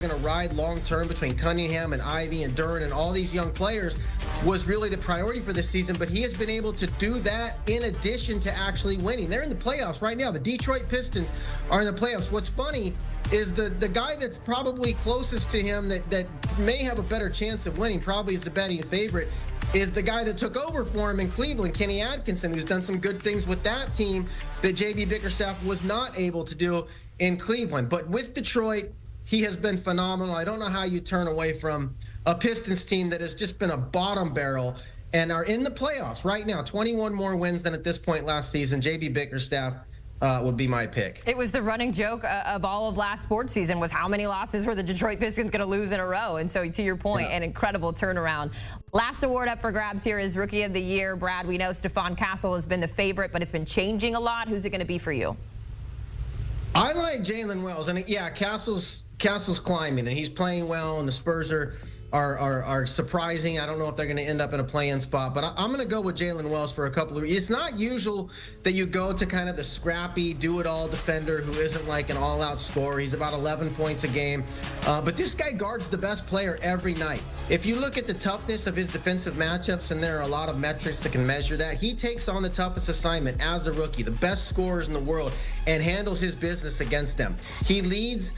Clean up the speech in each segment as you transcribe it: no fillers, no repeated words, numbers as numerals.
going to ride long-term between Cunningham and Ivy and Duran and all these young players was really the priority for this season, but he has been able to do that in addition to actually winning. They're in the playoffs right now. The Detroit Pistons are in the playoffs. What's funny is the guy that's probably closest to him that may have a better chance of winning, probably is the betting favorite, is the guy that took over for him in Cleveland, Kenny Atkinson, who's done some good things with that team that J.B. Bickerstaff was not able to do in Cleveland. But with Detroit, he has been phenomenal. I don't know how you turn away from a Pistons team that has just been a bottom barrel and are in the playoffs right now. 21 more wins than at this point last season. J.B. Bickerstaff would be my pick. It was the running joke of all of last sports season was how many losses were the Detroit Pistons going to lose in a row. And so to your point, an incredible turnaround. Last award up for grabs here is Rookie of the Year. Brad, we know Stephon Castle has been the favorite, but it's been changing a lot. Who's it going to be for you? I like Jalen Wells, and yeah, Castle's climbing, and he's playing well, and the Spurs are surprising. I don't know if they're going to end up in a play-in spot, but I'm going to go with Jalen Wells for a couple of reasons. It's not usual that you go to kind of the scrappy, do-it-all defender who isn't like an all-out scorer. He's about 11 points a game, but this guy guards the best player every night. If you look at the toughness of his defensive matchups, and there are a lot of metrics that can measure that, he takes on the toughest assignment as a rookie, the best scorers in the world, and handles his business against them. He leads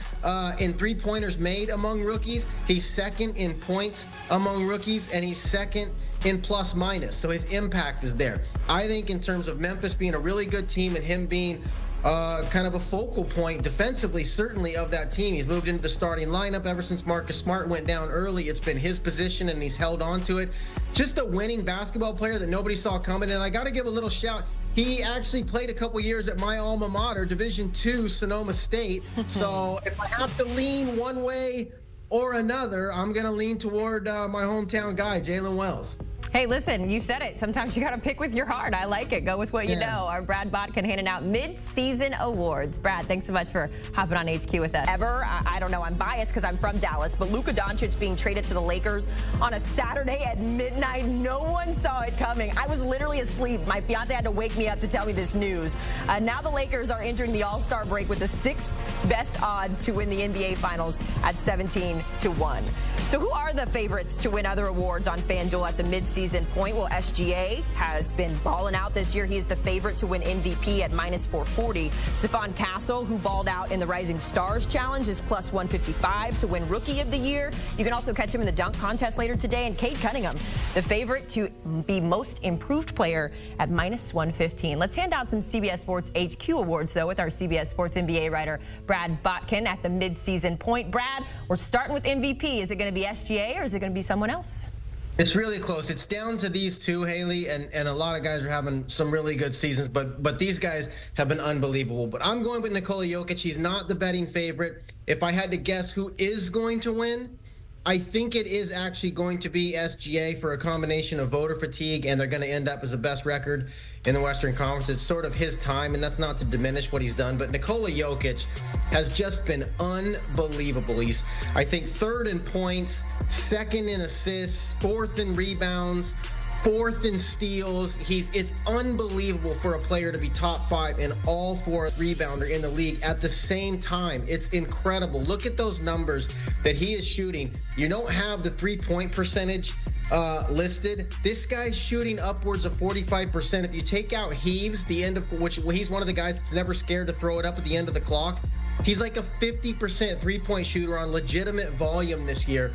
in three-pointers made among rookies. He's second in points among rookies, and he's second in plus minus. So his impact is there. I think in terms of Memphis being a really good team and him being kind of a focal point defensively, certainly, of that team. He's moved into the starting lineup ever since Marcus Smart went down early. It's been his position, and he's held on to it. Just a winning basketball player that nobody saw coming. And I got to give a little shout. He actually played a couple years at my alma mater, Division II, Sonoma State. So if I have to lean one way or another, I'm going to lean toward my hometown guy, Jalen Wells. Hey, listen, you said it. Sometimes you got to pick with your heart. I like it. Go with what you know. Our Brad Botkin handing out mid-season awards. Brad, thanks so much for hopping on HQ with us. I don't know, I'm biased because I'm from Dallas, but Luka Doncic being traded to the Lakers on a Saturday at midnight, no one saw it coming. I was literally asleep. My fiance had to wake me up to tell me this news. Now the Lakers are entering the All-Star break with the 6th best odds to win the NBA Finals at 17-1. So who are the favorites to win other awards on FanDuel at the mid-season point? Well, SGA has been balling out this year. He's the favorite to win MVP at minus 440. Stephon Castle, who balled out in the Rising Stars Challenge, is plus 155 to win Rookie of the Year. You can also catch him in the dunk contest later today. And Cade Cunningham, the favorite to be most improved player at minus 115. Let's hand out some CBS Sports HQ awards, though, with our CBS Sports NBA writer, Brad Botkin, at the mid-season point. Brad, we're starting with MVP. Is it going to be SGA or is it going to be someone else? It's really close. It's down to these two, Haley, and a lot of guys are having some really good seasons, but these guys have been unbelievable. But I'm going with Nikola Jokic. He's not the betting favorite. If I had to guess who is going to win, I think it is actually going to be SGA for a combination of voter fatigue, and they're going to end up as the best record in the Western Conference. It's sort of his time, and that's not to diminish what he's done, but Nikola Jokic has just been unbelievable. He's, I think, 3rd in points, 2nd in assists, 4th in rebounds, 4th in steals. It's unbelievable for a player to be top 5 in all 4 rebounder in the league at the same time. It's incredible. Look at those numbers that he is shooting. You don't have the 3-point percentage listed. This guy's shooting upwards of 45%. If you take out Heaves, the end of which he's one of the guys that's never scared to throw it up at the end of the clock. He's like a 50% 3-point shooter on legitimate volume this year.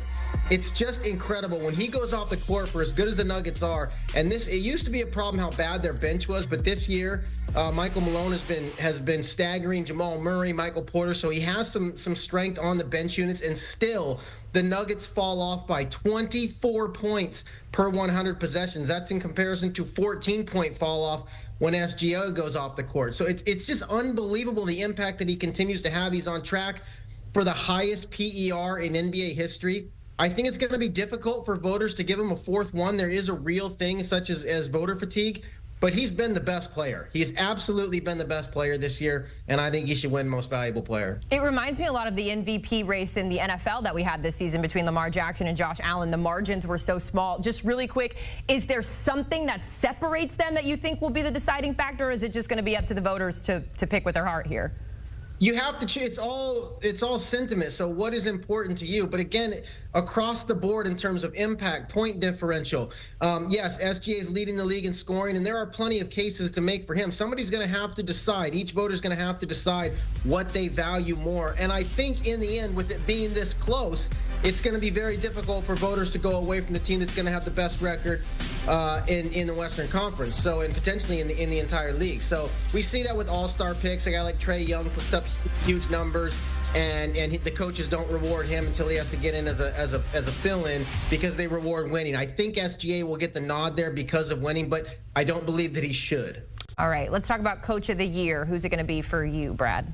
It's just incredible when he goes off the court, for as good as the Nuggets are. And it used to be a problem how bad their bench was, but this year Michael Malone has been staggering Jamal Murray, Michael Porter, so he has some strength on the bench units, and still the Nuggets fall off by 24 points per 100 possessions. That's in comparison to 14-point fall off when SGA goes off the court. So it's just unbelievable the impact that he continues to have. He's on track for the highest PER in NBA history. I think it's going to be difficult for voters to give him a 4th one. There is a real thing such as voter fatigue, but he's been the best player. He's absolutely been the best player this year, and I think he should win Most Valuable Player. It reminds me a lot of the MVP race in the NFL that we had this season between Lamar Jackson and Josh Allen. The margins were so small. Just really quick, is there something that separates them that you think will be the deciding factor, or is it just going to be up to the voters to pick with their heart here? You have to. It's all sentiment. So what is important to you? But again, across the board in terms of impact, point differential. Yes, SGA is leading the league in scoring, and there are plenty of cases to make for him. Somebody's going to have to decide. Each voter's going to have to decide what they value more. And I think in the end, with it being this close, it's going to be very difficult for voters to go away from the team that's going to have the best record in the Western Conference. So, and potentially in the entire league. So we see that with all-star picks. A guy like Trae Young puts up huge numbers, and the coaches don't reward him until he has to get in as a fill-in because they reward winning. I think SGA will get the nod there because of winning, but I don't believe that he should. All right, let's talk about Coach of the Year. Who's it going to be for you, Brad?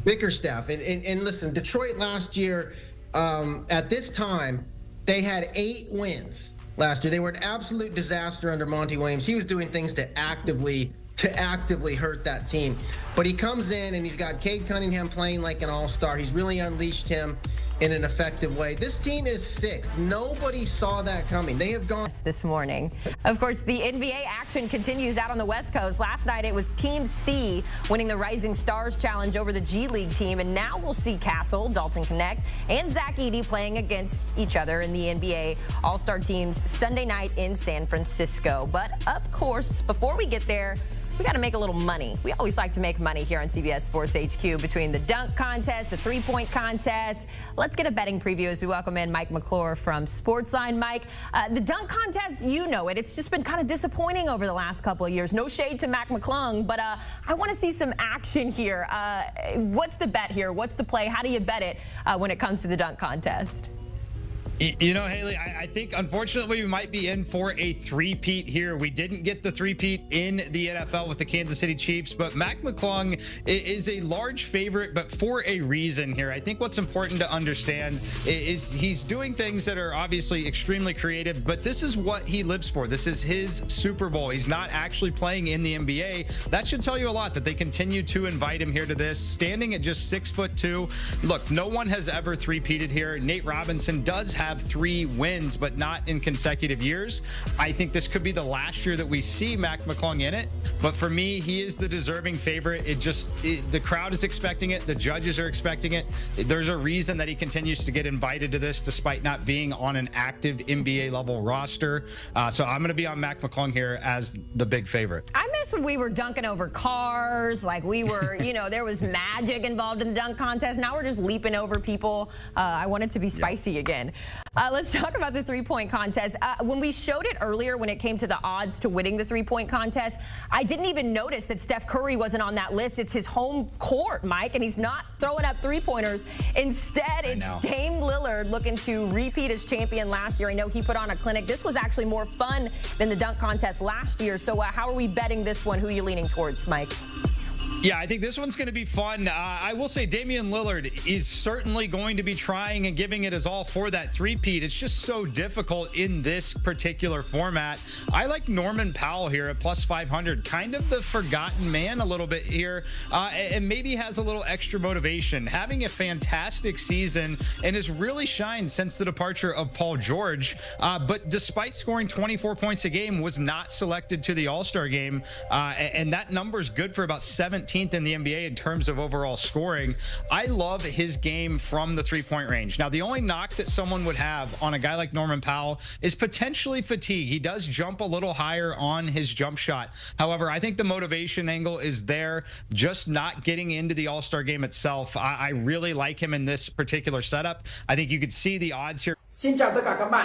Bickerstaff. And listen, Detroit last year, at this time, they had 8 wins last year. They were an absolute disaster under Monty Williams. He was doing things to actively hurt that team. But he comes in and he's got Cade Cunningham playing like an all-star. He's really unleashed him in an effective way. This team is 6th. Nobody saw that coming. They have gone this morning. Of course, the NBA action continues out on the West Coast. Last night it was Team C winning the Rising Stars Challenge over the G League team, and now we'll see Castle, Dalton Connect, and Zach Edey playing against each other in the NBA All-Star teams Sunday night in San Francisco. But of course, before we get there, we got to make a little money. We always like to make money here on CBS Sports HQ between the dunk contest, the three-point contest. Let's get a betting preview as we welcome in Mike McClure from Sportsline. Mike, the dunk contest, you know it. It's just been kind of disappointing over the last couple of years. No shade to Mac McClung, but I want to see some action here. What's the bet here? What's the play? How do you bet it when it comes to the dunk contest? You know, Haley, I think, unfortunately, we might be in for a three-peat here. We didn't get the three-peat in the NFL with the Kansas City Chiefs, but Mac McClung is a large favorite, but for a reason here. I think what's important to understand is he's doing things that are obviously extremely creative, but this is what he lives for. This is his Super Bowl. He's not actually playing in the NBA. That should tell you a lot that they continue to invite him here to this. Standing at just 6'2". Look, no one has ever three-peated here. Nate Robinson does have 3 wins, but not in consecutive years. I think this could be the last year that we see Mac McClung in it. But for me, he is the deserving favorite. The crowd is expecting it. The judges are expecting it. There's a reason that he continues to get invited to this despite not being on an active NBA level roster. So I'm going to be on Mac McClung here as the big favorite. I miss when we were dunking over cars, like we were, there was magic involved in the dunk contest. Now we're just leaping over people. I want it to be spicy again. Let's talk about the three-point contest. When we showed it earlier, when it came to the odds to winning the three-point contest, I didn't even notice that Steph Curry wasn't on that list. It's his home court, Mike, and he's not throwing up three-pointers. Instead, it's Dame Lillard looking to repeat as champion last year. I know he put on a clinic. This was actually more fun than the dunk contest last year. So how are we betting this one? Who are you leaning towards, Mike? Yeah, I think this one's going to be fun. I will say Damian Lillard is certainly going to be trying and giving it his all for that three-peat. It's just so difficult in this particular format. I like Norman Powell here at plus 500, kind of the forgotten man a little bit here, and maybe has a little extra motivation. Having a fantastic season and has really shined since the departure of Paul George, but despite scoring 24 points a game, was not selected to the All-Star game, and that number is good for about 17th in the NBA in terms of overall scoring. I love his game from the three-point range. Now, the only knock that someone would have on a guy like Norman Powell is potentially fatigue. He does jump a little higher on his jump shot. However, I think the motivation angle is there, just not getting into the All-Star game itself. I really like him in this particular setup. I think you could see the odds here. Xin chào tất cả các bạn.